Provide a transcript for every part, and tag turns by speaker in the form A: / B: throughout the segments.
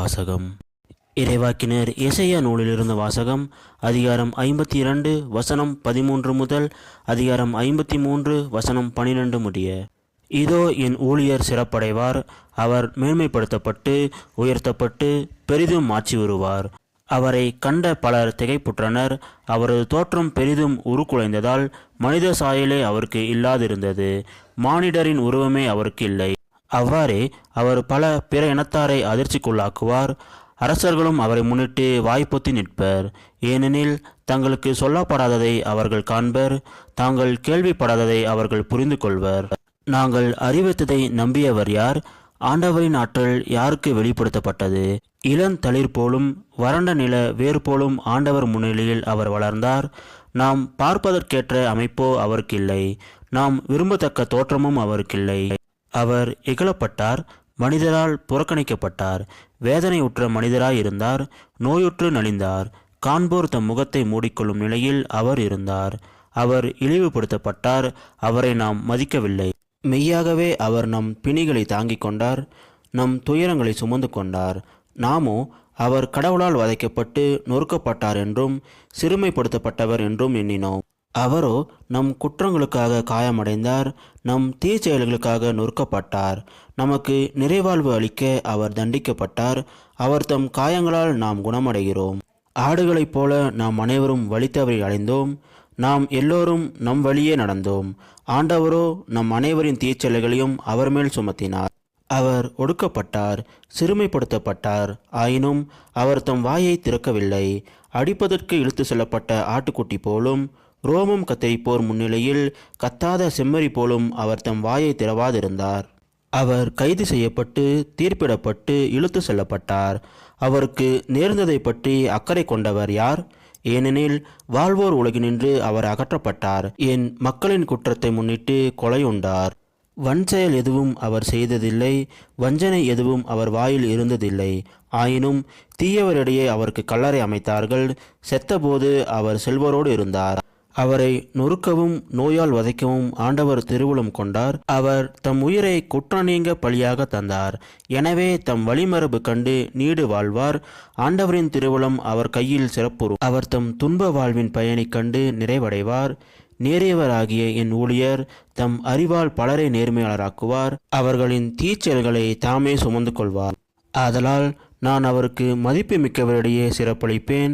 A: வாசகம். இறைவாக்கினர் எசையா நூலிலிருந்து வாசகம். அதிகாரம் 52 வசனம் 13 முதல் அதிகாரம் 53 வசனம் 12 முடிய. இதோ என் ஊழியர் சிறப்படைவார், அவர் மேன்மைப்படுத்தப்பட்டு உயர்த்தப்பட்டு பெரிதும் மாட்சி வருவார். அவரை கண்ட பலர் திகைப்புற்றனர். அவரது தோற்றம் பெரிதும் உருக்குலைந்ததால் மனித சாயலே அவருக்கு இல்லாதிருந்தது, மானிடரின் உருவமே அவருக்கு இல்லை. அவ்வாறே அவர் பல பிற இனத்தாரை அதிர்ச்சிக்குள்ளாக்குவார். அரசர்களும் அவரை முன்னிட்டு வாய்ப்பொத்தி நிற்பர். ஏனெனில் தங்களுக்கு சொல்லப்படாததை அவர்கள் காண்பர், தாங்கள் கேள்விப்படாததை அவர்கள் புரிந்து கொள்வர். நாங்கள் அறிவித்ததை நம்பியவர் யார்? ஆண்டவரின் ஆற்றல் யாருக்கு வெளிப்படுத்தப்பட்டது? இளந்தளிர் போலும் வறண்ட நில வேர் போலும் ஆண்டவர் முன்னிலையில் அவர் வளர்ந்தார். நாம் பார்ப்பதற்கேற்ற அமைப்போ அவருக்கு இல்லை, நாம் விரும்பத்தக்க தோற்றமும் அவருக்கில்லை. அவர் இகழப்பட்டார், மனிதரால் புறக்கணிக்கப்பட்டார், வேதனையுற்ற மனிதராயிருந்தார், நோயுற்று நலிந்தார். காண்போர் தம் முகத்தை மூடிக்கொள்ளும் நிலையில் அவர் இருந்தார். அவர் இழிவுபடுத்தப்பட்டார், அவரை நாம் மதிக்கவில்லை. மெய்யாகவே அவர் நம் பிணிகளை தாங்கிக் கொண்டார், நம் துயரங்களை சுமந்து கொண்டார். நாமோ அவர் கடவுளால் வதைக்கப்பட்டு நொறுக்கப்பட்டார் என்றும் சிறுமைப்படுத்தப்பட்டவர் என்றும் எண்ணினோம். அவரோ நம் குற்றங்களுக்காக காயமடைந்தார், நம் தீச்செயல்களுக்காக நொறுக்கப்பட்டார். நமக்கு நிறைவாழ்வு அளிக்க அவர் தண்டிக்கப்பட்டார், அவர் தம் காயங்களால் நாம் குணமடைகிறோம். ஆடுகளைப் போல நாம் அனைவரும் வழி தவறி அடைந்தோம், நாம் எல்லோரும் நம் வழியே நடந்தோம். ஆண்டவரோ நம் அனைவரின் தீச்செயல்களையும் அவர் மேல் சுமத்தினார். அவர் ஒடுக்கப்பட்டார், சிறுமைப்படுத்தப்பட்டார், ஆயினும் அவர் தம் வாயை திறக்கவில்லை. அடிப்பதற்கு இழுத்து செல்லப்பட்ட ஆட்டுக்குட்டி போலும் ரோமம் கத்தரிப்போர் முன்னிலையில் கத்தாத செம்மறி போலும் அவர் தம் வாயை திறவாதிருந்தார். அவர் கைது செய்யப்பட்டு தீர்ப்பிடப்பட்டு இழுத்து செல்லப்பட்டார். அவருக்கு நேர்ந்ததை பற்றி அக்கறை கொண்டவர் யார்? ஏனெனில் வாழ்வோர் உலகினின்று அவர் அகற்றப்பட்டார். என் மக்களின் குற்றத்தை முன்னிட்டு கொலையுண்டார். வன்செயல் எதுவும் அவர் செய்ததில்லை, வஞ்சனை எதுவும் அவர் வாயில் இருந்ததில்லை. ஆயினும் தீயவரிடையே அவருக்கு கல்லறை அமைத்தார்கள். செத்தபோது அவர் செல்வரோடு இருந்தார். அவரை நொறுக்கவும் நோயால் வதைக்கவும் ஆண்டவர் திருவுளம் கொண்டார். அவர் தம் உயிரை குற்ற நீங்க பலியாக தந்தார். எனவே தம் வழிமரபு கண்டு நீடு வாழ்வார். ஆண்டவரின் திருவுளம் அவர் கையில் சிறப்புறும். அவர் தம் துன்ப வாழ்வின் பயனை கண்டு நிறைவடைவார். நேரியவராகிய என் ஊழியர் தம் அறிவால் பலரை நேர்மையாளராக்குவார். அவர்களின் தீச்செயல்களை தாமே சுமந்து கொள்வார். ஆதலால் நான் அவருக்கு மதிப்பு மிக்கவரிடையே சிறப்பளிப்பேன்.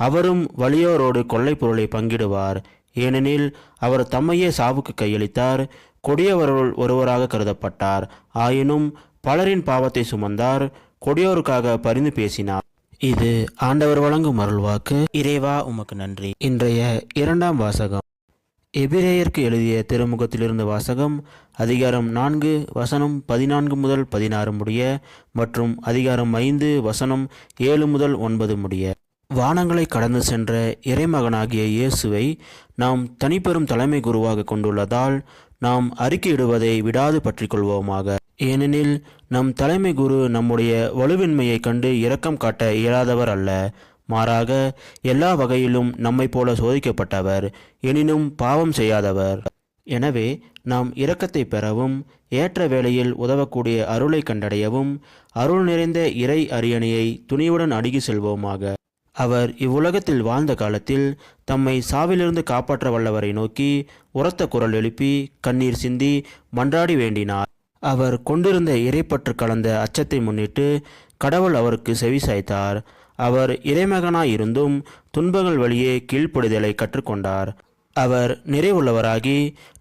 A: அவரும் வலியோரோடு கொள்ளை பொருளை பங்கிடுவார். ஏனெனில் அவர் தம்மையே சாவுக்கு கையளித்தார். கொடியவருள் ஒருவராக கருதப்பட்டார். ஆயினும் பலரின் பாவத்தை சுமந்தார். கொடியோருக்காக பரிந்து பேசினார். இது ஆண்டவர் வழங்கும் அருள்வாக்கு. இறைவா உமக்கு நன்றி. இன்றைய இரண்டாம் வாசகம். எபிரேயருக்கு எழுதிய திருமுகத்திலிருந்து வாசகம். அதிகாரம் 4 வசனம் 14 முதல் 16 முடிய மற்றும் அதிகாரம் 5 வசனம் 7 முதல் 9 முடிய. வானங்களை கடந்து சென்ற இறைமகனாகிய இயேசுவை நாம் தனிப்பெரும் தலைமை குருவாக கொண்டுள்ளதால் நாம் அறிக்கையிடுவதை விடாது பற்றி கொள்வோமாக. ஏனெனில் நம் தலைமை குரு நம்முடைய வலுவின்மையை கண்டு இரக்கம் காட்ட இயலாதவர் அல்ல, மாறாக எல்லா வகையிலும் நம்மை போல சோதிக்கப்பட்டவர், எனினும் பாவம் செய்யாதவர். எனவே நாம் இரக்கத்தை பெறவும் ஏற்ற வேளையில் உதவக்கூடிய அருளை கண்டடையவும் அருள் நிறைந்த இறை அரியணையை துணிவுடன் அணுகி செல்வோமாக. அவர் இவ்வுலகத்தில் வாழ்ந்த காலத்தில் தம்மை சாவிலிருந்து காப்பாற்ற வல்லவரை நோக்கி உரத்த குரல் எழுப்பி கண்ணீர் சிந்தி மன்றாடி வேண்டினார். அவர் கொண்டிருந்த இறைப்பற்று கலந்த அச்சத்தை முன்னிட்டு கடவுள் அவருக்கு செவி சாய்த்தார். அவர் இறைமகனாயிருந்தும் துன்பங்கள் வழியே கீழ்ப்படிதலை கற்றுக்கொண்டார். அவர் நிறைவுள்ளவராகி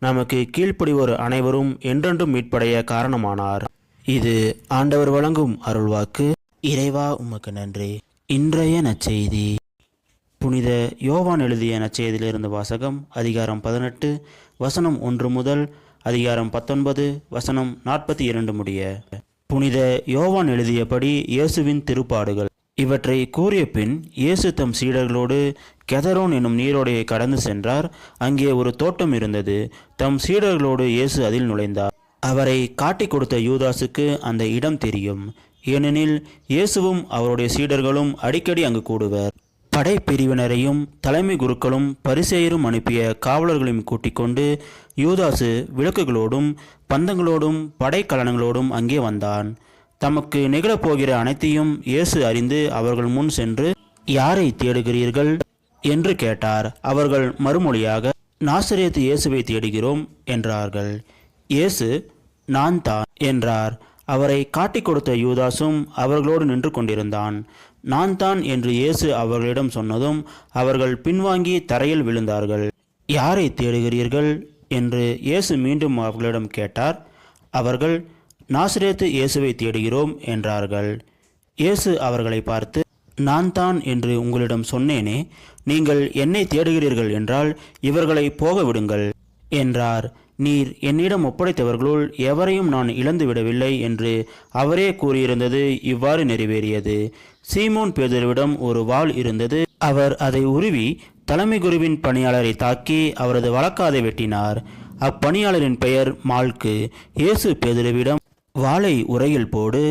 A: நமக்கு கீழ்ப்படிவோர் அனைவரும் என்றென்றும் மீட்படைய காரணமானார். இது ஆண்டவர் வழங்கும் அருள்வாக்கு. இறைவா உமக்கு நன்றி. இன்றைய நற்செய்தி. புனித யோவான் எழுதிய நற்செய்தியிலிருந்து வாசகம். அதிகாரம் 18 வசனம் 1 முதல் அதிகாரம் 19 வசனம் 42 முடிய. புனித யோவான் எழுதியபடி இயேசுவின் திருப்பாடுகள். இவற்றை கூறிய பின் இயேசு தம் சீடர்களோடு கெதரோன் என்னும் நீரோடையை கடந்து சென்றார். அங்கே ஒரு தோட்டம் இருந்தது. தம் சீடர்களோடு இயேசு அதில் நுழைந்தார். அவரை காட்டிக் கொடுத்த யூதாசுக்கு அந்த இடம் தெரியும். ஏனெனில் இயேசுவும் அவருடைய சீடர்களும் அடிக்கடி அங்கு கூடுவர். படைப்பிரிவினரையும் தலைமை குருக்களும் பரிசேயரும் அனுப்பிய காவலர்களையும் கூட்டிக் கொண்டு யூதாசு விளக்குகளோடும் பந்தங்களோடும் படைக்கலனங்களோடும் அங்கே வந்தான். தமக்கு நிகழப்போகிற அனைத்தையும் இயேசு அறிந்து அவர்கள் முன் சென்று, யாரை தேடுகிறீர்கள் என்று கேட்டார். அவர்கள் மறுமொழியாக, நாசரேத்து இயேசுவை தேடுகிறோம் என்றார்கள். இயேசு, நான் தான் என்றார். அவரை காட்டிக் கொடுத்த யூதாசும் அவர்களோடு நின்று கொண்டிருந்தான். நான் தான் என்று இயேசு அவர்களிடம் சொன்னதும் அவர்கள் பின்வாங்கி தரையில் விழுந்தார்கள். யாரை தேடுகிறீர்கள் என்று இயேசு மீண்டும் அவர்களிடம் கேட்டார். அவர்கள், நாசரேத்து இயேசுவை தேடுகிறோம் என்றார்கள். இயேசு அவர்களை பார்த்து, நான் தான் என்று உங்களிடம் சொன்னேனே, நீங்கள் என்னை தேடுகிறீர்கள் என்றால் இவர்களை போக விடுங்கள் என்றார். நீர் என்னிடம் ஒப்படைத்தவர்களுள் எவரையும் நான் இழந்து விடவில்லை என்று அவரே கூறியிருந்தது இவ்வாறு நிறைவேறியது. சீமோன் பேதுருவிடம் ஒரு வாள் இருந்தது. அவர் அதை உருவி தலைமை குருவின் பணியாளரை தாக்கி அவரது வழக்காதை வெட்டினார். அப்பணியாளரின் பெயர் மால்கு. இயேசு பேதுருவிடம், வாளை உரையில் போடு,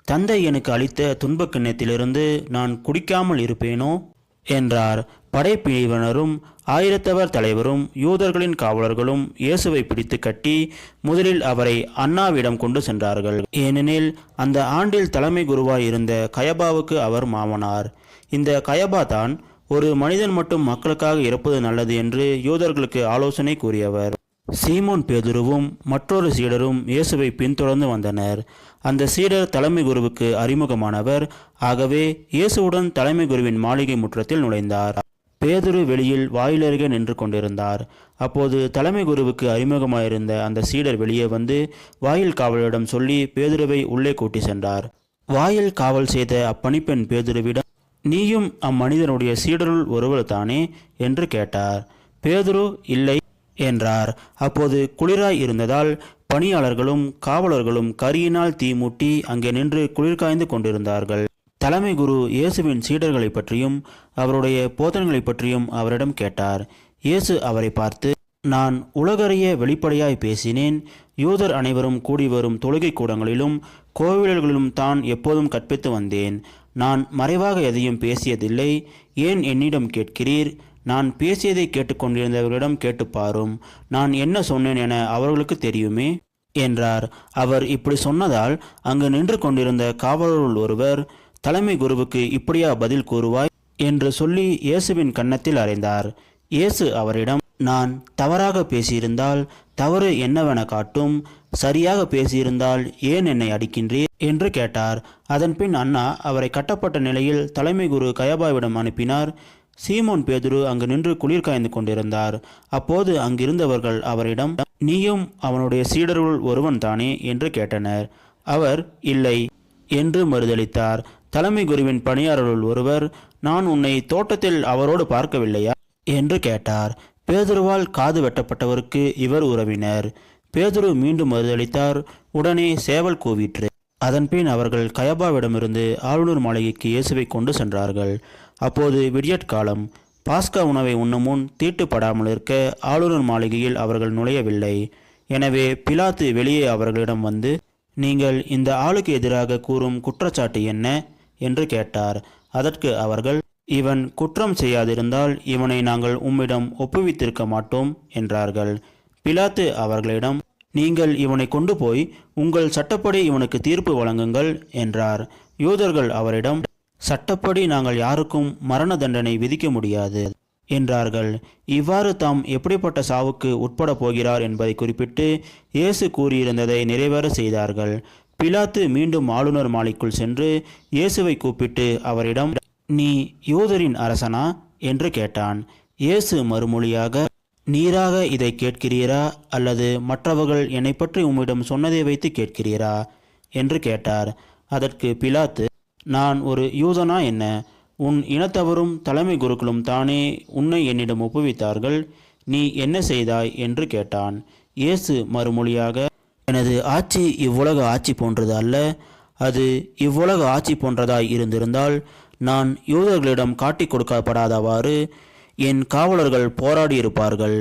A: தந்தை எனக்கு அளித்த துன்பக் கிண்ணத்திலிருந்து நான் குடிக்காமல் இருப்பேனோ என்றார். படைப்பிரிவினரும் ஆயிரத்தவர் தலைவரும் யூதர்களின் காவலர்களும் இயேசுவை பிடித்து கட்டி முதலில் அவரை அன்னாவிடம் கொண்டு சென்றார்கள். ஏனெனில் அந்த ஆண்டில் தலைமை குருவாய் இருந்த கயபாவுக்கு அவர் மாமனார். இந்த கயபா தான் ஒரு மனிதன் மட்டும் மக்களுக்காக இறப்பது நல்லது என்று யூதர்களுக்கு ஆலோசனை கூறியவர். சீமோன் பேதுருவும் மற்றொரு சீடரும் இயேசுவை பின்தொடர்ந்து வந்தனர். அந்த சீடர் தலைமை குருவுக்கு அறிமுகமானவர். ஆகவே இயேசுவுடன் தலைமை குருவின் மாளிகை முற்றத்தில் நுழைந்தார். பேதுரு வெளியில் வாயிலருகே நின்று கொண்டிருந்தார். அப்போது தலைமை குருவுக்கு அறிமுகமாயிருந்த அந்த சீடர் வெளியே வந்து வாயில் காவலரிடம் சொல்லி பேதுருவை உள்ளே கூட்டி சென்றார். வாயில் காவல் செய்த அப்பணிப்பெண் பேதுருவிடம், நீயும் அம்மனிதனுடைய சீடருள் ஒருவர் தானே என்று கேட்டார். பேதுரு, இல்லை என்றார். அப்போது குளிராய் இருந்ததால் பணியாளர்களும் காவலர்களும் கரியினால் தீ மூட்டி அங்கே நின்று குளிர்காய்ந்து கொண்டிருந்தார்கள். தலைமை குரு இயேசுவின் சீடர்களை பற்றியும் அவருடைய போதனைகளை பற்றியும் அவரிடம் கேட்டார். இயேசு அவரை பார்த்து, நான் உலகறிய வெளிப்படையாய் பேசினேன். யூதர் அனைவரும் கூடி வரும் தொழுகை கூடங்களிலும் கோவில்களிலும் தான் எப்போதும் கற்பித்து வந்தேன். நான் மறைவாக எதையும் பேசியதில்லை. ஏன் என்னிடம் கேட்கிறீர்? நான் பேசியதை கேட்டுக்கொண்டிருந்தவர்களிடம் கேட்டுப்பாரும். நான் என்ன சொன்னேன் என அவர்களுக்கு தெரியுமே என்றார். அவர் இப்படி சொன்னதால் அங்கு நின்று கொண்டிருந்த காவலருள் ஒருவர், தலைமை குருவுக்கு இப்படியா பதில் கூறுவாய் என்று சொல்லி இயேசுவின் கன்னத்தில் அறைந்தார். இயேசு அவரிடம், நான் தவறாக பேசியிருந்தால் தவறு என்னவென காட்டும், சரியாக பேசியிருந்தால் ஏன் என்னை அடிக்கின்றீர் என்று கேட்டார். அதன்பின் அண்ணா அவரை கட்டப்பட்ட நிலையில் தலைமை குரு கயபாவிடம் அனுப்பினார். சீமோன் பேதுரு அங்கு நின்று குளிர் காய்ந்து கொண்டிருந்தார். அப்போது அங்கிருந்தவர்கள் அவரிடம், நீயும் அவனுடைய சீடருள் ஒருவன் தானே என்று கேட்டனர். அவர், இல்லை என்று மறுதளித்தார். தலைமை குருவின் பணியாளருள் ஒருவர், நான் உன்னை தோட்டத்தில் அவரோடு பார்க்கவில்லையா என்று கேட்டார். பேதுருவால் காது வெட்டப்பட்டவருக்கு இவர் உறவினர். பேதுரு மீண்டும் மறுதளித்தார். உடனே சேவல் கூவிற்று. அதன்பின் அவர்கள் கயபாவிடமிருந்து ஆளுநர் மாளிகைக்கு இயேசுவை கொண்டு சென்றார்கள். அப்போது விடியற்காலம். பாஸ்கா உணவை உண்ணும் முன் தீட்டுப்படாமல் இருக்க ஆளுநர் மாளிகையில் அவர்கள் நுழையவில்லை. எனவே பிலாத்து வெளியே அவர்களிடம் வந்து, நீங்கள் இந்த ஆளுக்கு எதிராக கூறும் குற்றச்சாட்டு என்ன என்று கேட்டார். அதற்கு அவர்கள், இவன் குற்றம் செய்யாதிருந்தால் இவனை நாங்கள் உம்மிடம் ஒப்புவித்திருக்க மாட்டோம் என்றார்கள். பிலாத்து அவர்களிடம், நீங்கள் இவனை கொண்டு போய் உங்கள் சட்டப்படி இவனுக்கு தீர்ப்பு வழங்குங்கள் என்றார். யூதர்கள் அவரிடம், சட்டப்படி நாங்கள் யாருக்கும் மரண தண்டனை விதிக்க முடியாது என்றார்கள். இவ்வாறு தாம் எப்படிப்பட்ட சாவுக்கு உட்பட போகிறார் என்பதை குறிப்பிட்டு இயேசு கூறியிருந்ததை நிறைவேற செய்தார்கள். பிலாத்து மீண்டும் ஆளுநர் மாளிகைக்குள் சென்று இயேசுவை கூப்பிட்டு அவரிடம், நீ யூதரின் அரசனா என்று கேட்டான். இயேசு மறுமொழியாக, நீராக இதை கேட்கிறீரா அல்லது மற்றவர்கள் என்னை பற்றி உம்மிடம் சொன்னதை வைத்து கேட்கிறீரா என்று கேட்டார். அதற்கு பிலாத்து, நான் ஒரு யூதனா என்ன? உன் இனத்தவரும் தலைமை குருக்களும் தானே உன்னை என்னிடம் ஒப்புவித்தார்கள். நீ என்ன செய்தாய் என்று கேட்டான். இயேசு மறுமொழியாக, எனது ஆட்சி இவ்வுலக ஆட்சி போன்றது அல்ல. அது இவ்வுலக ஆட்சி போன்றதாய் இருந்திருந்தால் நான் யூதர்களிடம் காட்டிக் கொடுக்கப்படாதவாறு என் காவலர்கள் போராடி இருப்பார்கள்.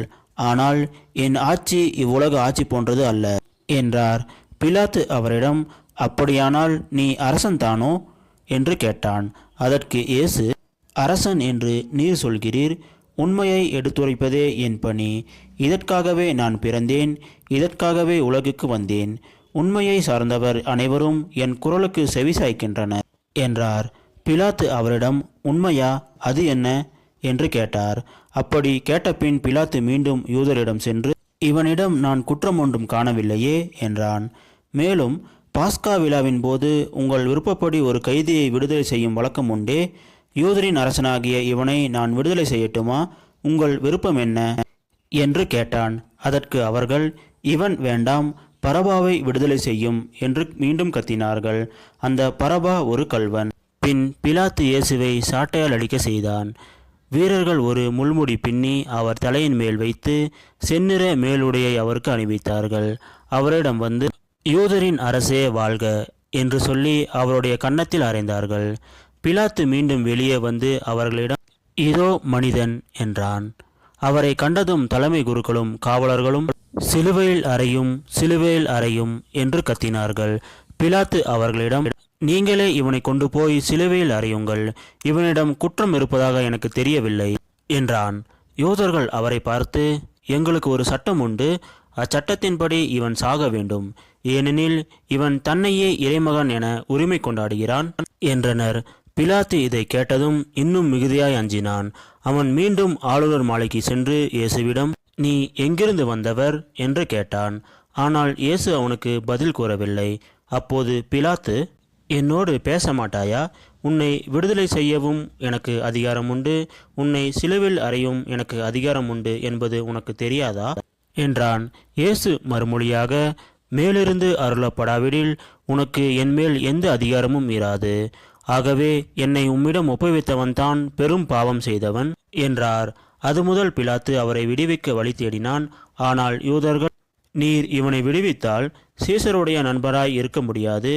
A: ஆனால் என் ஆட்சி இவ்வுலக ஆட்சி போன்றது அல்ல என்றார். பிலாத்து அவரிடம், அப்படியானால் நீ அரசன் தானோ என்று கேட்டான். அதற்கு இயேசு, அரசன் என்று நீர் சொல்கிறீர். உண்மையை எடுத்துரைப்பதே என் பணி. இதற்காகவே நான் பிறந்தேன். இதற்காகவே உலகுக்கு வந்தேன். உண்மையை சார்ந்தவர் அனைவரும் என் குரலுக்கு செவிசாய்க்கின்றனர் என்றார். பிலாத்து அவரிடம், உண்மையா, அது என்ன என்று கேட்டார். அப்படி கேட்டபின் பிலாத்து மீண்டும் யூதரிடம் சென்று, இவனிடம் நான் குற்றம் ஒன்றும் காணவில்லையே என்றான். மேலும், பாஸ்கா விழாவின் போது உங்கள் விருப்பப்படி ஒரு கைதியை விடுதலை செய்யும் வழக்கம் உண்டே, யூதரின் அரசனாகிய இவனை நான் விடுதலை செய்யட்டுமா? உங்கள் விருப்பம் என்ன என்று கேட்டான். அதற்கு அவர்கள், இவன் வேண்டாம், பரபாவை விடுதலை செய்யும் என்று மீண்டும் கத்தினார்கள். அந்த பரபா ஒரு கள்வன். பின் பிலாத்து இயேசுவை சாட்டையால் அடிக்க செய்தான். வீரர்கள் ஒரு முள்முடி பின்னி அவர் தலையின் மேல் வைத்து செந்நிற மேலுடையை அவருக்கு அணிவித்தார்கள். அவரிடம் வந்து, யூதரின் அரசே வாழ்க என்று சொல்லி அவருடைய கன்னத்தில் அறைந்தார்கள். பிலாத்து மீண்டும் வெளியே வந்து அவர்களிடம், இதோ மனிதன் என்றான். அவரை கண்டதும் தலைமை குருக்களும் காவலர்களும், சிலுவையில் அறையும், சிலுவையில் அறையும் என்று கத்தினார்கள். பிலாத்து அவர்களிடம், நீங்களே இவனை கொண்டு போய் சிலுவையில் அறையுங்கள், இவனிடம் குற்றம் இருப்பதாக எனக்கு தெரியவில்லை என்றான். யூதர்கள் அவரை பார்த்து, எங்களுக்கு ஒரு சட்டம் உண்டு, அச்சட்டத்தின்படி இவன் சாக வேண்டும், ஏனெனில் இவன் தன்னையே இறைமகன் என உரிமை கொண்டாடுகிறான் என்றனர். பிலாத்து இதை கேட்டதும் இன்னும் மிகுதியாய் அஞ்சினான். அவன் மீண்டும் ஆளுநர் மாளிகைக்கு சென்று இயேசுவிடம், நீ எங்கிருந்து வந்தவர் என்று கேட்டான். ஆனால் இயேசு அவனுக்கு பதில் கூறவில்லை. அப்போது பிலாத்து, என்னோடு பேச மாட்டாயா? உன்னை விடுதலை செய்யவும் எனக்கு அதிகாரம் உண்டு, உன்னை சிலுவையில் அறையும் எனக்கு அதிகாரம் உண்டு என்பது உனக்கு தெரியாதா என்றான். இயேசு மறுமொழியாக, மேலிருந்து அருளப்படாவிடில் உனக்கு என்மேல் எந்த அதிகாரமும் இராது. ஆகவே என்னை உம்மிடம் ஒப்புவித்தவன்தான் பெரும் பாவம் செய்தவன் என்றார். அது முதல் பிலாத்து அவரை விடுவிக்க வழி தேடினான். ஆனால் யூதர்கள், நீர் இவனை விடுவித்தால் சீசருடைய நண்பராய் இருக்க முடியாது,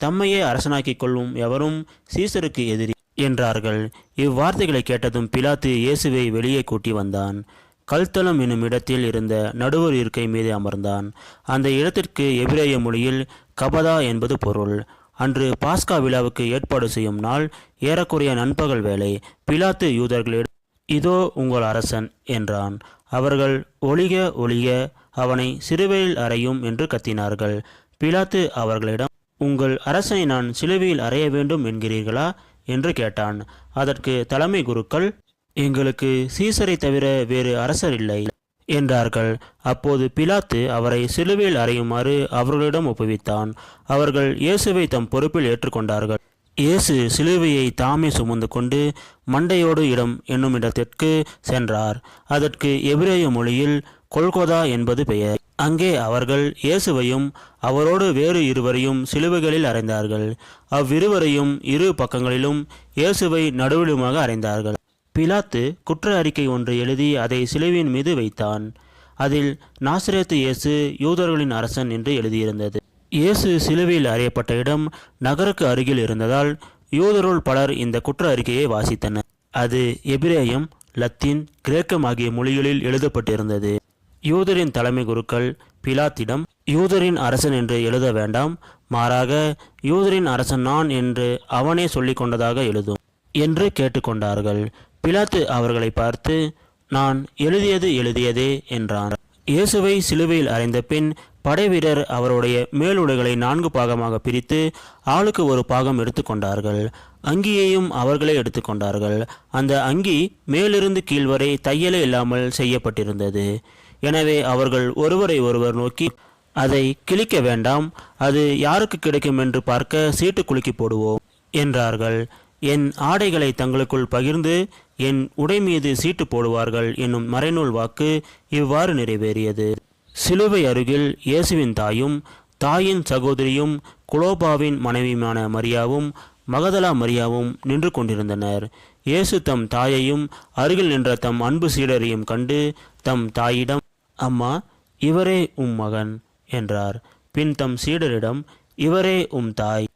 A: தம்மையே அரசனாக்கிக் கொள்ளும் எவரும் சீசருக்கு எதிரி என்றார்கள். இவ்வார்த்தைகளை கேட்டதும் பிலாத்து இயேசுவை வெளியே கூட்டி வந்தான். கல்தலம் என்னும் இடத்தில் இருந்த நடுவர் இருக்கை மீது அமர்ந்தான். அந்த இடத்திற்கு எபிரேய மொழியில் கபதா என்பது பொருள். அன்று பாஸ்கா விழாவுக்கு ஏற்பாடு செய்யும் நாள், ஏறக்குறைய நண்பகல் வேளை. பிலாத்து யூதர்களிடம், இதோ உங்கள் அரசன் என்றான். அவர்கள், ஒளிக ஒளிக, அவனை சிலுவையில் அறையும் என்று கத்தினார்கள். பிலாத்து அவர்களிடம், உங்கள் அரசனை நான் சிலுவையில் அறைய வேண்டும் என்கிறீர்களா என்று கேட்டான். அதற்கு தலைமை குருக்கள், எங்களுக்கு சீசரை தவிர வேறு அரசர் இல்லை என்றார்கள். அப்போது பிலாத்து அவரை சிலுவையில் அறையுமாறு அவர்களிடம் ஒப்புவித்தான். அவர்கள் இயேசுவை தம் பொறுப்பில் ஏற்றுக்கொண்டார்கள். இயேசு சிலுவையை தாமே சுமந்து கொண்டு மண்டையோடு இடம் என்னும் இடத்திற்கு சென்றார். அதற்கு எபிரேய மொழியில் கொல்கொதா என்பது பெயர். அங்கே அவர்கள் இயேசுவையும் அவரோடு வேறு இருவரையும் சிலுவைகளில் அறைந்தார்கள். அவ்விருவரையும் இரு பக்கங்களிலும் இயேசுவை நடுவிலுமாக அறைந்தார்கள். பிலாத்து குற்ற அறிக்கை ஒன்று எழுதி அதை சிலுவையின் மீது வைத்தான். அதில் நாசரேத்து இயேசு யூதர்களின் அரசன் என்று எழுதியிருந்தது. இயேசு சிலுவையில் அறையப்பட்ட இடம் நகருக்கு அருகில் இருந்ததால் யூதருள் பலர் இந்த குற்ற அறிக்கையை வாசித்தனர். அது எபிரேயம், லத்தீன், கிரேக்கம் ஆகிய மொழிகளில் எழுதப்பட்டிருந்தது. யூதரின் தலைமை குருக்கள் பிலாத்திடம், யூதரின் அரசன் என்று எழுத வேண்டாம், மாறாக யூதரின் அரசன் நான் என்று அவனே சொல்லிக் கொண்டதாக எழுதும் என்று கேட்டுக்கொண்டார்கள். பிலாத்து அவர்களை பார்த்து, நான் எழுதியதே என்றான். இயேசுவை சிலுவையில் அறைந்த பின் படைவீரர் அவருடைய மேலுடைகளை 4 பாகமாக பிரித்து ஆளுக்கு ஒரு பாகம் எடுத்துக்கொண்டார்கள். அங்கியையும் அவர்களே எடுத்துக்கொண்டார்கள். அந்த அங்கி மேலிருந்து கீழ்வரை தையலே இல்லாமல் செய்யப்பட்டிருந்தது. எனவே அவர்கள் ஒருவரை ஒருவர் நோக்கி, அதை கிழிக்க வேண்டாம், அது யாருக்கு கிடைக்கும் என்று பார்க்க சீட்டு குலுக்கி போடுவோம் என்றார்கள். என் ஆடைகளை தங்களுக்குள் பகிர்ந்து என் உடை மீது சீட்டு போடுவார்கள் என்னும் மறைநூல் வாக்கு இவ்வாறு நிறைவேறியது. சிலுவை அருகில் இயேசுவின் தாயும் தாயின் சகோதரியும் குலோபாவின் மனைவியுமான மரியாவும் மகதலா மரியாவும் நின்று கொண்டிருந்தனர். இயேசு தம் தாயையும் அருகில் நின்ற தம் அன்பு சீடரையும் கண்டு தம் தாயிடம், அம்மா, இவரே உம் மகன் என்றார். பின் தம் சீடரிடம், இவரே உம் தாய்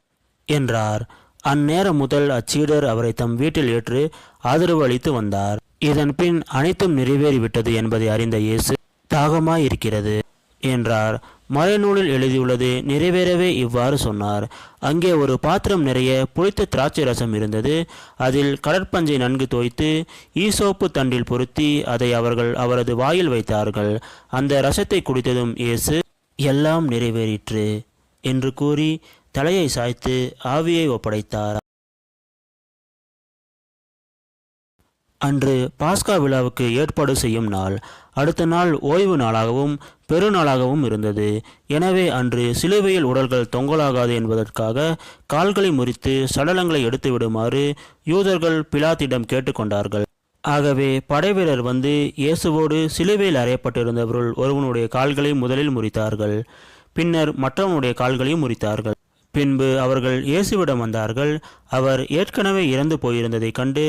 A: என்றார். அந்நேரம் முதல் அச்சீடர் அவரை தம் வீட்டில் ஏற்று ஆதரவு அளித்து வந்தார். இதன் பின் அனைத்தும் நிறைவேறிவிட்டது என்பதை அறிந்த இயேசு, தாகமாயிருக்கிறது என்றார். மறைநூலில் எழுதியுள்ளது நிறைவேறவே இவ்வாறு சொன்னார். அங்கே ஒரு பாத்திரம் நிறைய புளித்த திராட்சை ரசம் இருந்தது. அதில் கடற்பஞ்சை நன்கு தோய்த்து ஈசோப்பு தண்டில் பொருத்தி அதை அவர்கள் அவரது வாயில் வைத்தார்கள். அந்த ரசத்தை குடித்ததும் இயேசு, எல்லாம் நிறைவேறிற்று என்று கூறி தலையை சாய்த்து ஆவியை ஒப்படைத்தார். அன்று பாஸ்கா விழாவுக்கு ஏற்பாடு செய்யும் நாள். அடுத்த நாள் ஓய்வு நாளாகவும் பெருநாளாகவும் இருந்தது. எனவே அன்று சிலுவையில் உடல்கள் தொங்கலாகாது என்பதற்காக கால்களை முறித்து சடலங்களை எடுத்து விடுமாறு யூதர்கள் பிலாத்திடம் கேட்டுக்கொண்டார்கள். ஆகவே படைவீரர் வந்து இயேசுவோடு சிலுவையில் அறையப்பட்டிருந்தவருள் ஒருவனுடைய கால்களை முதலில் முறித்தார்கள். பின்னர் மற்றவனுடைய கால்களையும் முறித்தார்கள். பின்பு அவர்கள் இயேசுவிடம் வந்தார்கள். அவர் ஏற்கனவே இறந்து போயிருந்ததைக் கண்டு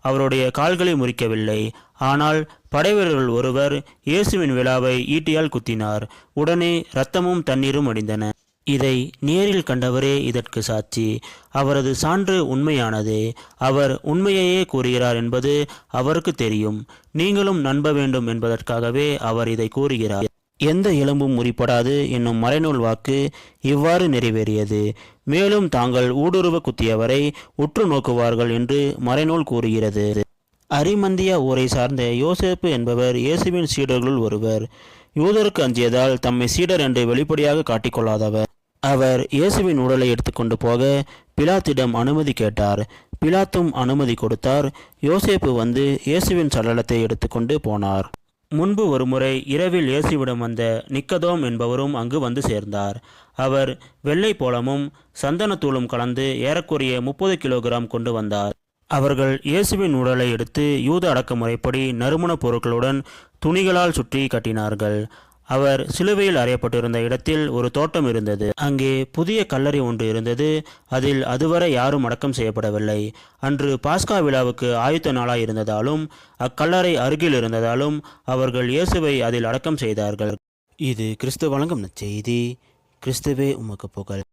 A: அவருடைய கால்களை முறிக்கவில்லை. ஆனால் படைவீரர்கள் ஒருவர் இயேசுவின் விழாவை ஈட்டியால் குத்தினார். உடனே இரத்தமும் தண்ணீரும் வடிந்தன. இதை நேரில் கண்டவரே இதற்கு சாட்சி. அவரது சான்று உண்மையானதே. அவர் உண்மையையே கூறுகிறார் என்பது அவருக்கு தெரியும். நீங்களும் நம்ப வேண்டும் என்பதற்காகவே அவர் இதை கூறுகிறார். எந்த எலும்பும் முறிப்படாது என்னும் மறைநூல் வாக்கு இவ்வாறு நிறைவேறியது. மேலும் தாங்கள் ஊடுருவ குத்தியவரை உற்று நோக்குவார்கள் என்று மறைநூல் கூறுகிறது. அரிமந்தியா ஊரை சார்ந்த யோசேப்பு என்பவர் இயேசுவின் சீடர்களுள் ஒருவர். யூதருக்கு அஞ்சியதால் தம்மை சீடர் என்று வெளிப்படையாக காட்டிக்கொள்ளாதவர். அவர் இயேசுவின் உடலை எடுத்துக்கொண்டு போக பிலாத்திடம் அனுமதி கேட்டார். பிலாத்தும் அனுமதி கொடுத்தார். யோசேப்பு வந்து இயேசுவின் சடலத்தை எடுத்துக்கொண்டு போனார். முன்பு ஒருமுறை இரவில் இயேசுவிடம் வந்த நிக்கதோம் என்பவரும் அங்கு வந்து சேர்ந்தார். அவர் வெள்ளை போளமும் சந்தனத்தூளும் கலந்து ஏறக்குறைய 30 கிலோகிராம் கொண்டு வந்தார். அவர்கள் இயேசுவின் உடலை எடுத்து யூத அடக்குமுறைப்படி நறுமணப் பொருட்களுடன் துணிகளால் சுற்றி கட்டினார்கள். அவர் சிலுவையில் அறையப்பட்டிருந்த இடத்தில் ஒரு தோட்டம் இருந்தது. அங்கே புதிய கல்லறை ஒன்று இருந்தது. அதில் அதுவரை யாரும் அடக்கம் செய்யப்படவில்லை. அன்று பாஸ்கா விழாவுக்கு ஆயுத்த நாளாய் இருந்ததாலும் அக்கல்லறை அருகில் இருந்ததாலும் அவர்கள் இயேசுவை அதில் அடக்கம் செய்தார்கள். இது கிறிஸ்து வழங்கும் நற்செய்தி. கிறிஸ்துவே உமக்கு புகழ்.